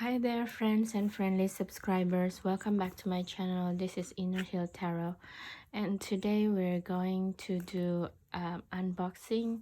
Hi there, friends and friendly subscribers. Welcome back to my channel. This is Inner Hill Tarot, and today we're going to do unboxing,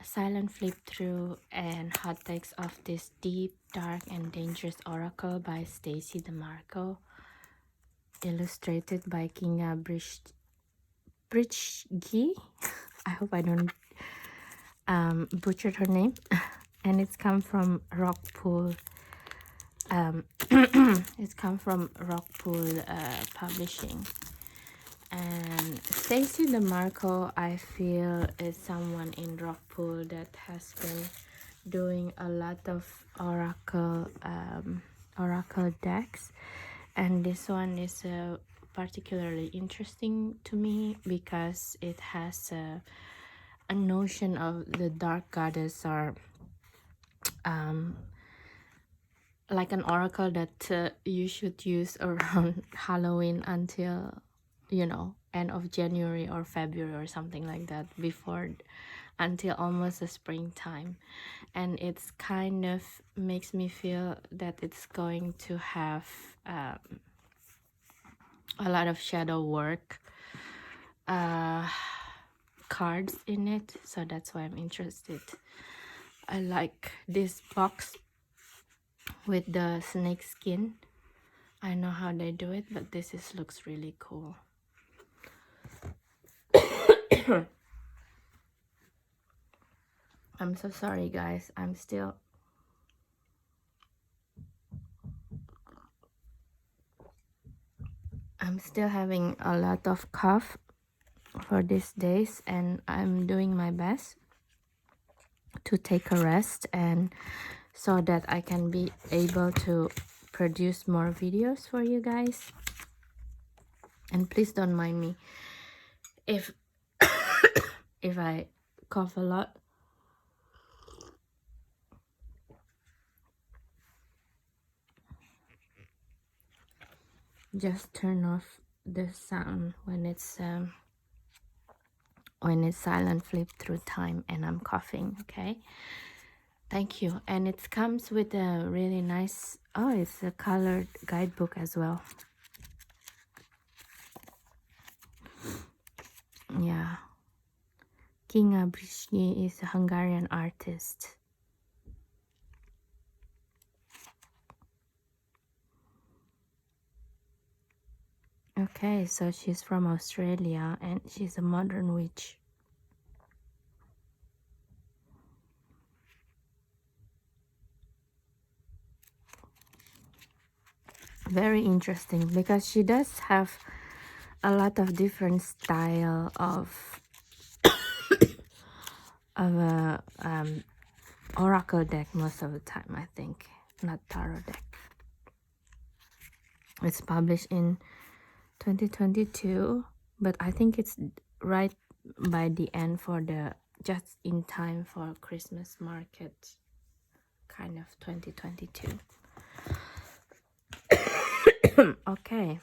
silent flip through, and hot takes of this deep, dark, and dangerous oracle by Stacy DeMarco, illustrated by Kinga Bridgegi. I hope I don't butchered her name. And it's come from Rockpool. It's come from Rockpool Publishing. And Stacy DeMarco, I feel, is someone in Rockpool that has been doing a lot of oracle decks, and this one is particularly interesting to me because it has a notion of the dark goddess, or like an oracle that you should use around Halloween until, end of January or February or something like that, before until almost the springtime. And it's kind of makes me feel that it's going to have a lot of shadow work cards in it, so that's why I'm interested. I like this box with the snake skin. I know how they do it, but looks really cool. I'm so sorry, guys. I'm still having a lot of cough for these days, and I'm doing my best to take a rest, and so that I can be able to produce more videos for you guys. And please don't mind me if if I cough a lot. Just turn off the sound when it's silent flip through time and I'm coughing. Okay, thank you. And it comes with a really nice, it's a colored guidebook as well. Yeah, Kinga Bridgegi is a Hungarian artist. Okay, so she's from Australia and she's a modern witch. Very interesting because she does have a lot of different style of a oracle deck most of the time, I think, not tarot deck. It's published in 2022, but I think it's right by the end for the just in time for Christmas market, kind of 2022. Okay,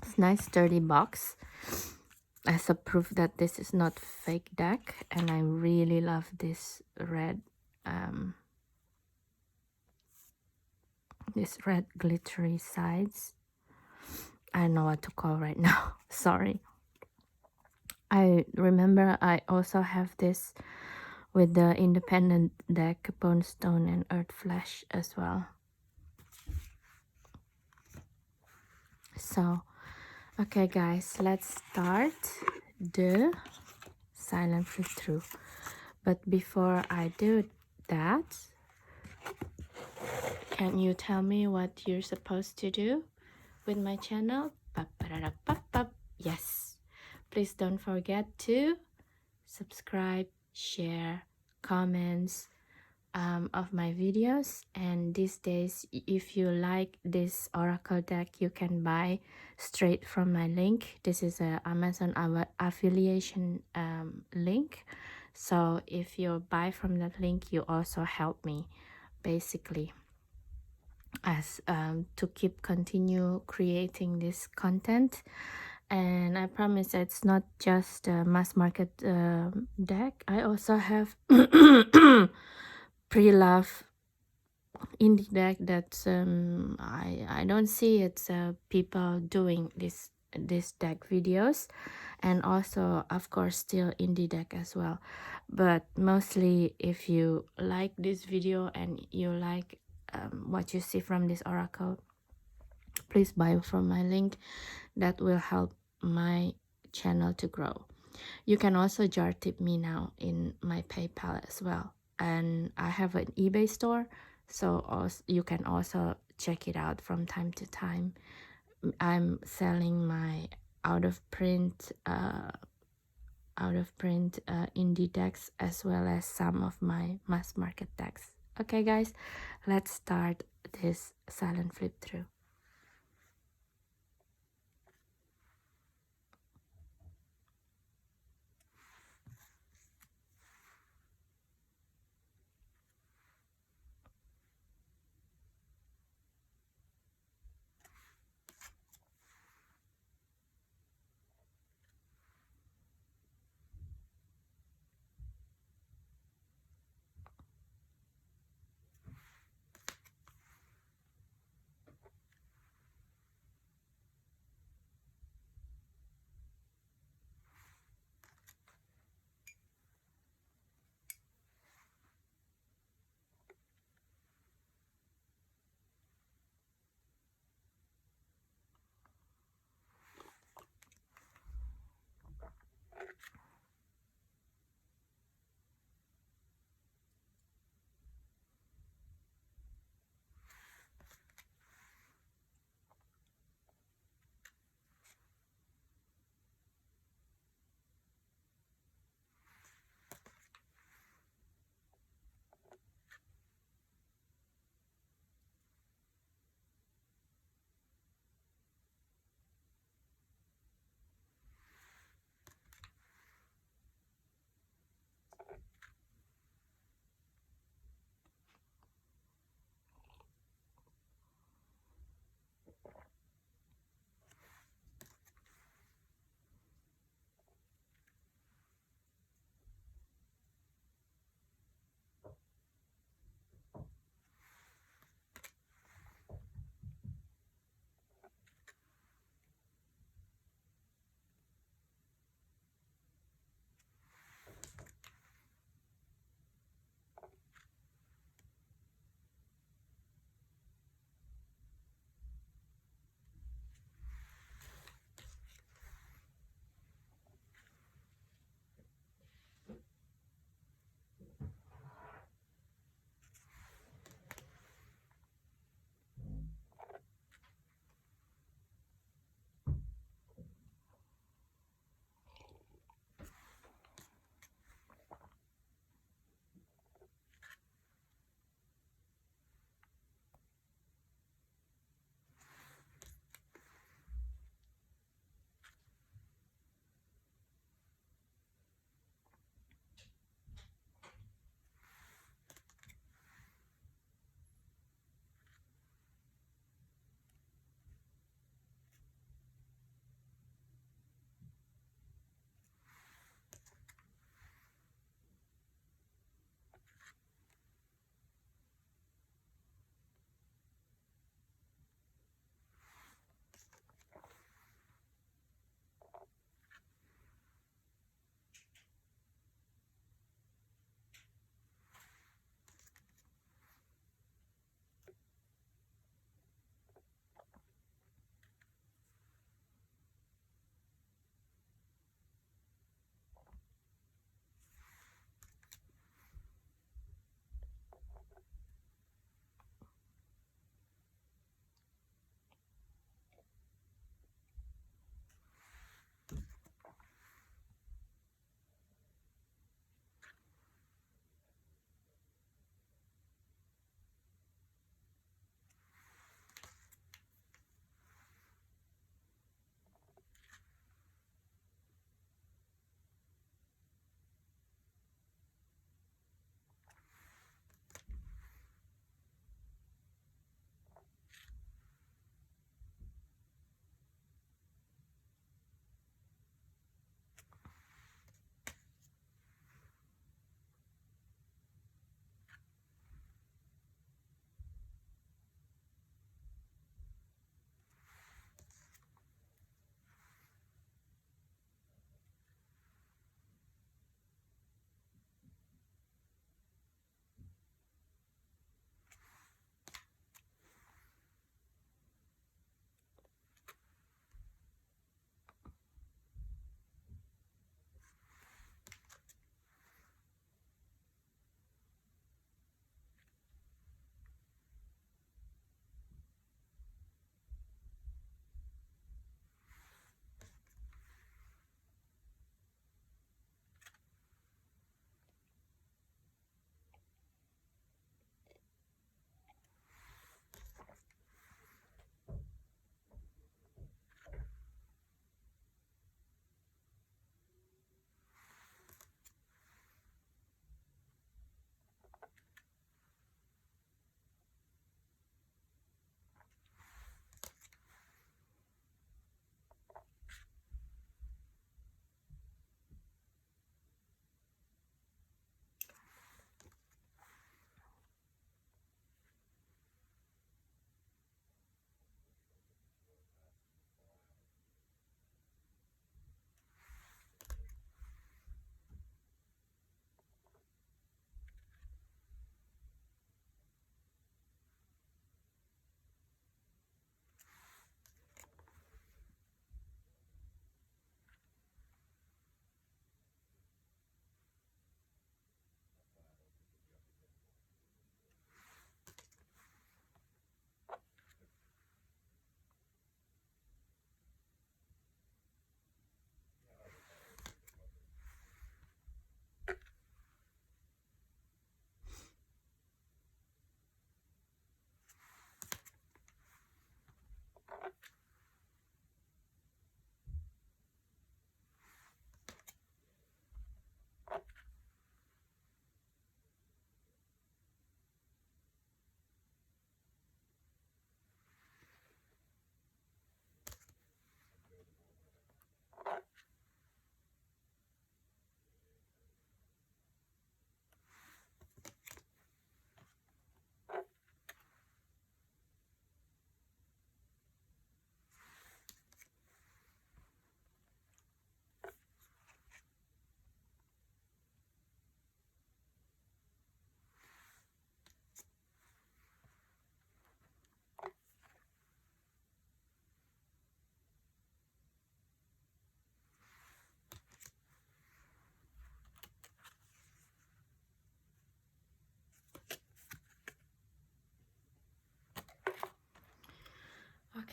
it's nice sturdy box as a proof that this is not fake deck, and I really love this red glittery sides. I don't know what to call right now. Sorry. I remember I also have this with the independent deck, Bone Stone and Earth Flesh as well. So, okay guys, let's start the silent flip through. But before I do that, can you tell me what you're supposed to do with my channel? Yes. Please don't forget to subscribe, share, comments of my videos. And these days, if you like this oracle deck, you can buy straight from my link. This is a Amazon affiliation link. So if you buy from that link, you also help me, basically, as to continue creating this content. And I promise it's not just a mass market deck. I also have pre-love indie deck that I don't see it's people doing this deck videos, and also of course still indie deck as well. But mostly if you like this video and you like what you see from this oracle, please buy from my link. That will help my channel to grow. You can also jar tip me now in my PayPal as well, and I have an eBay store, so also, you can also check it out from time to time. I'm selling my out of print indie decks, as well as some of my mass market decks. Okay guys, let's start this silent flip through.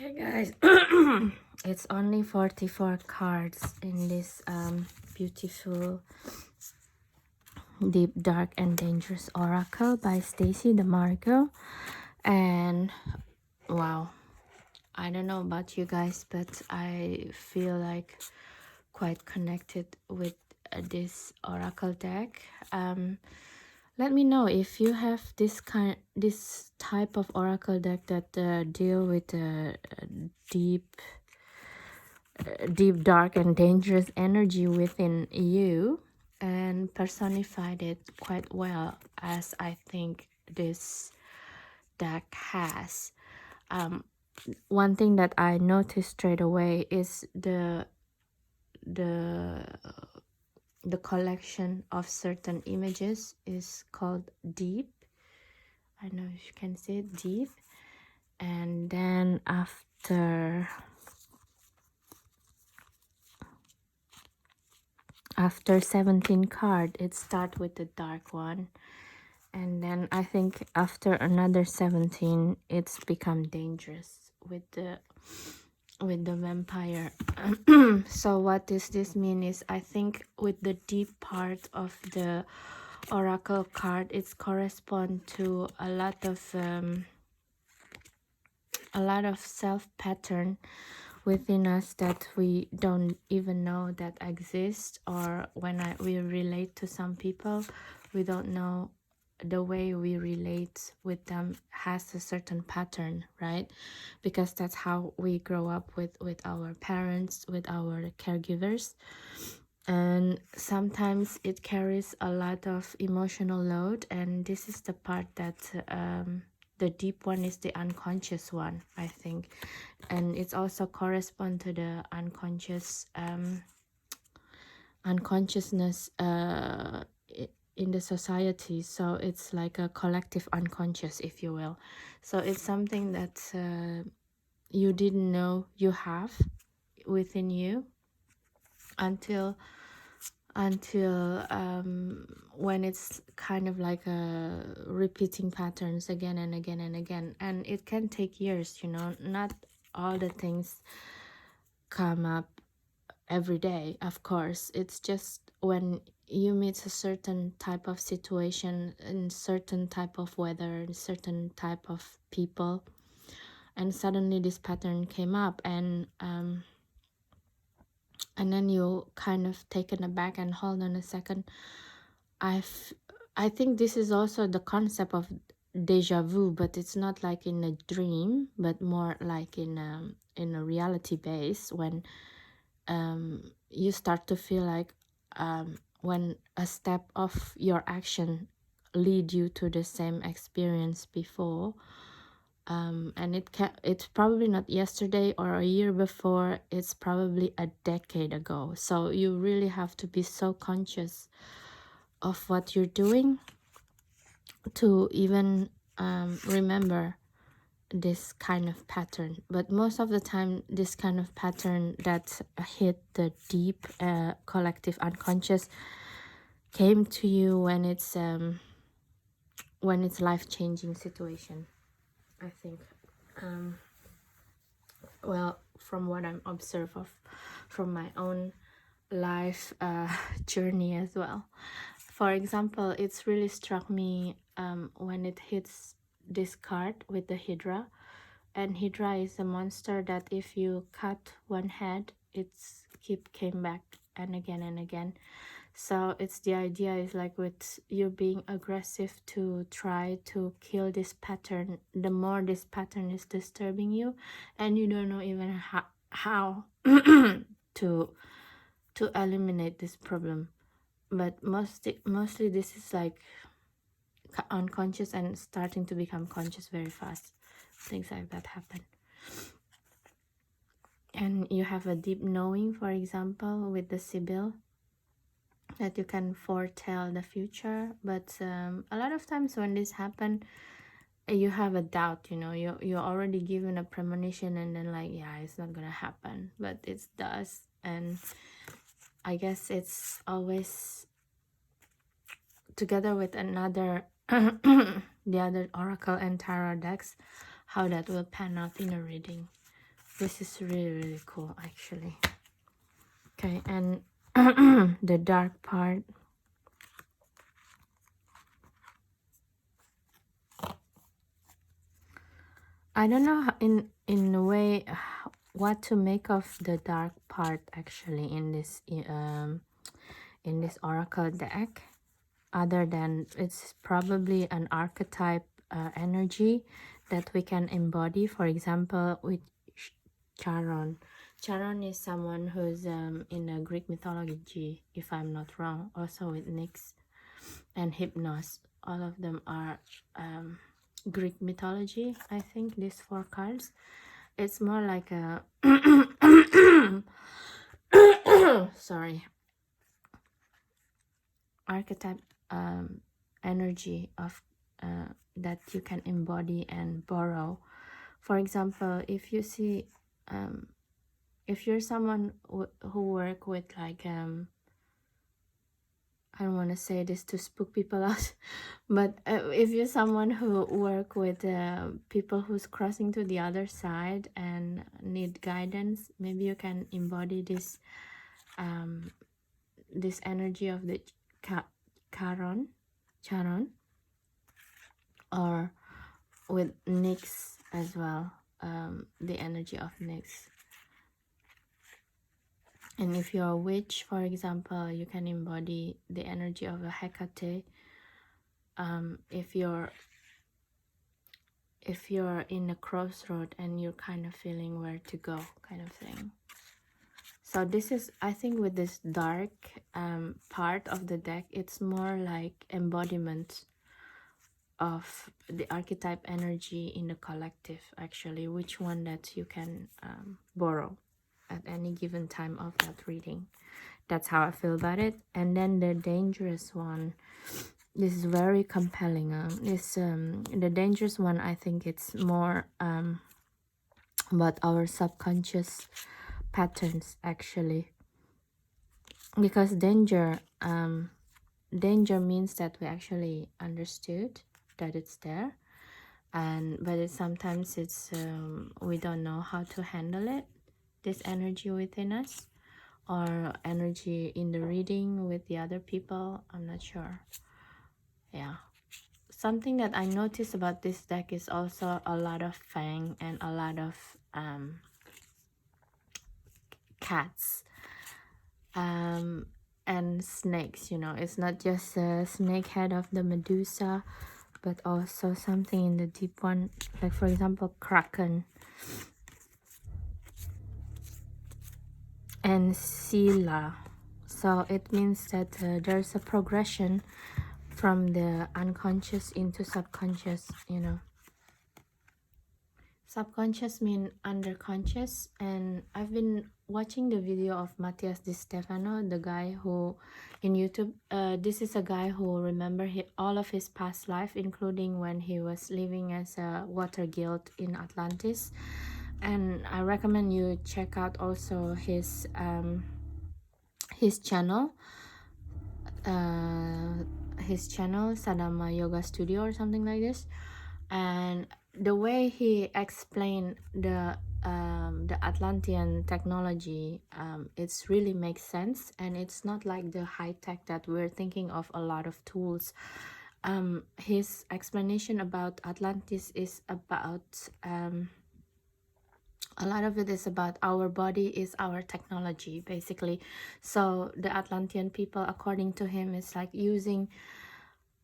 Okay, guys. It's only 44 cards in this beautiful Deep, Dark, and Dangerous Oracle by Stacy DeMarco. And wow, I don't know about you guys, but I feel like quite connected with this oracle deck. Let me know if you have this type of oracle deck that deal with deep, dark, and dangerous energy within you, and personified it quite well, as I think this deck has. One thing that I noticed straight away is the collection of certain images is called Deep. I know if you can see it, Deep. And then after 17 card, it start with the dark one, and then I think after another 17 it's become dangerous with the vampire. So what does this mean is, I think with the deep part of the oracle card, it's correspond to a lot of self pattern within us that we don't even know that exist, or when we relate to some people, we don't know the way we relate with them has a certain pattern, right? Because that's how we grow up with our parents, with our caregivers, and sometimes it carries a lot of emotional load, and this is the part that the deep one is the unconscious one, I think. And it's also correspond to the unconsciousness in the society. So it's like a collective unconscious, if you will. So it's something that you didn't know you have within you until when it's kind of like repeating patterns again and again and again. And it can take years, you know. Not all the things come up every day, of course. It's just when you meet a certain type of situation, in certain type of weather, in certain type of people, and suddenly this pattern came up, and then you kind of taken aback and hold on a second. I think this is also the concept of deja vu, but it's not like in a dream, but more like in a reality base, when you start to feel like when a step of your action lead you to the same experience before. And it's probably not yesterday or a year before, it's probably a decade ago. So you really have to be so conscious of what you're doing to even remember this kind of pattern. But most of the time, this kind of pattern that hit the deep collective unconscious came to you when it's life-changing situation, I think. Well, from what I'm observed of from my own life journey as well. For example, it's really struck me when it hits this card with the Hydra. And Hydra is a monster that if you cut one head, it's came back and again and again. So it's the idea is like with you being aggressive to try to kill this pattern, the more this pattern is disturbing you, and you don't know even how to eliminate this problem. But mostly this is like unconscious and starting to become conscious very fast. Things like that happen. And you have a deep knowing, for example, with the Sibyl, that you can foretell the future. But a lot of times when this happen, you have a doubt, you know. You're already given a premonition, and then like, yeah, it's not gonna happen, but it does. And I guess it's always together with another the other oracle and tarot decks, how that will pan out in a reading. This is really cool actually. Okay, and the dark part. I don't know in a way what to make of the dark part actually in this oracle deck, other than it's probably an archetype energy that we can embody. For example, with Charon. Charon is someone who's in a Greek mythology, if I'm not wrong. Also with Nyx and Hypnos, all of them are Greek mythology. I think these 4 cards. It's more like a sorry, archetype energy of that you can embody and borrow. For example, if you see if you're someone who work with like I don't want to say this to spook people out, but if you're someone who work with people who's crossing to the other side and need guidance, maybe you can embody this energy of the Charon, or with Nyx as well, the energy of Nyx. And if you're a witch, for example, you can embody the energy of a Hecate. If you're in a crossroad and you're kind of feeling where to go, kind of thing. So this is, I think, with this dark part of the deck, it's more like embodiment of the archetype energy in the collective, actually, which one that you can borrow at any given time of that reading. That's how I feel about it. And then the dangerous one, this is very compelling. The dangerous one, I think it's more about our subconscious patterns, actually, because danger means that we actually understood that it's there, but sometimes it's we don't know how to handle it, this energy within us, or energy in the reading with the other people. I'm not sure. Yeah, something that I noticed about this deck is also a lot of fang and a lot of cats and snakes. You know, it's not just a snake head of the Medusa, but also something in the deep one, like for example Kraken and Scylla. So it means that there's a progression from the unconscious into subconscious, you know. Subconscious mean underconscious, and I've been watching the video of Matthias Di Stefano, the guy who in YouTube, this is a guy who remember all of his past life, including when he was living as a water guild in Atlantis. And I recommend you check out also his channel, Sadama Yoga Studio or something like this. And the way he explained the Atlantean technology, it's really makes sense, and it's not like the high tech that we're thinking of, a lot of tools. His explanation about Atlantis is about a lot of it is about our body is our technology, basically. So the Atlantean people, according to him, is like using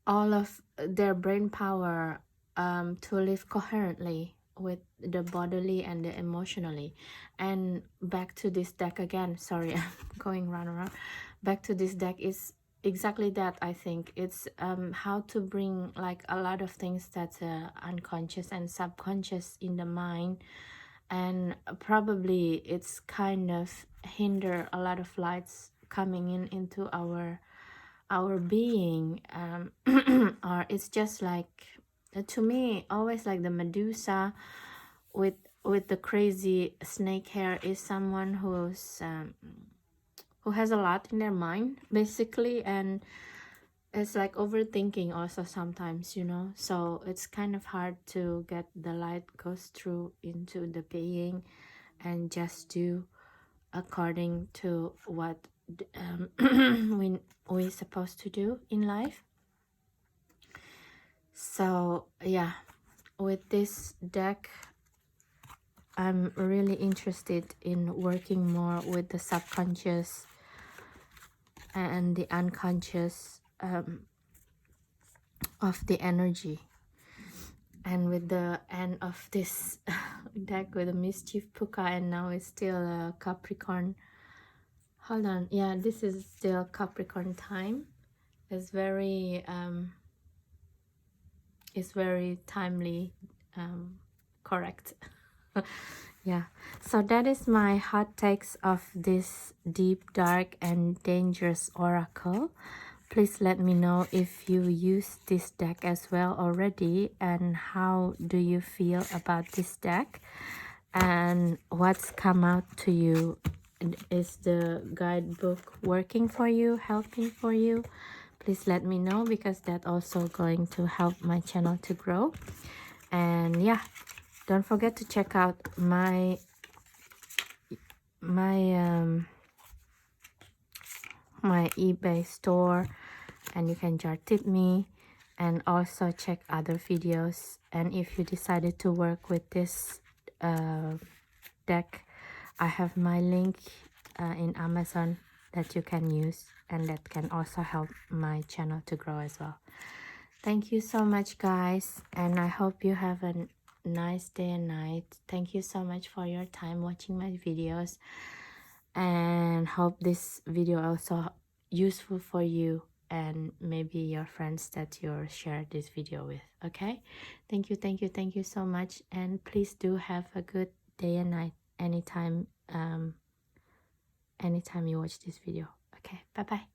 all of their brain power to live coherently with the bodily and the emotionally. And back to this deck again, sorry, I'm going round and round. Back to this deck is exactly that. I think it's how to bring like a lot of things that's unconscious and subconscious in the mind, and probably it's kind of hinder a lot of lights coming into our being, or it's just like, to me, always like the Medusa with the crazy snake hair is someone who has a lot in their mind, basically, and it's like overthinking also sometimes, you know. So it's kind of hard to get the light goes through into the being, and just do according to what we're supposed to do in life. So yeah, with this deck, I'm really interested in working more with the subconscious and the unconscious of the energy. And with the end of this deck with the mischief puka, and now it's still a Capricorn. Hold on, yeah, this is still Capricorn time. It's very timely, correct. Yeah, so that is my hot takes of this deep, dark, and dangerous oracle. Please let me know if you use this deck as well already, and how do you feel about this deck, and what's come out to you. Is the guidebook working for you, helping for you? Please let me know, because that also going to help my channel to grow. And yeah, don't forget to check out my eBay store, and you can jar tip me, and also check other videos. And if you decided to work with this deck, I have my link in Amazon that you can use, and that can also help my channel to grow as well. Thank you so much, guys, and I hope you have a nice day and night. Thank you so much for your time watching my videos, and hope this video also useful for you and maybe your friends that you share this video with. Okay, thank you so much, and please do have a good day and night anytime you watch this video. Okay, bye bye.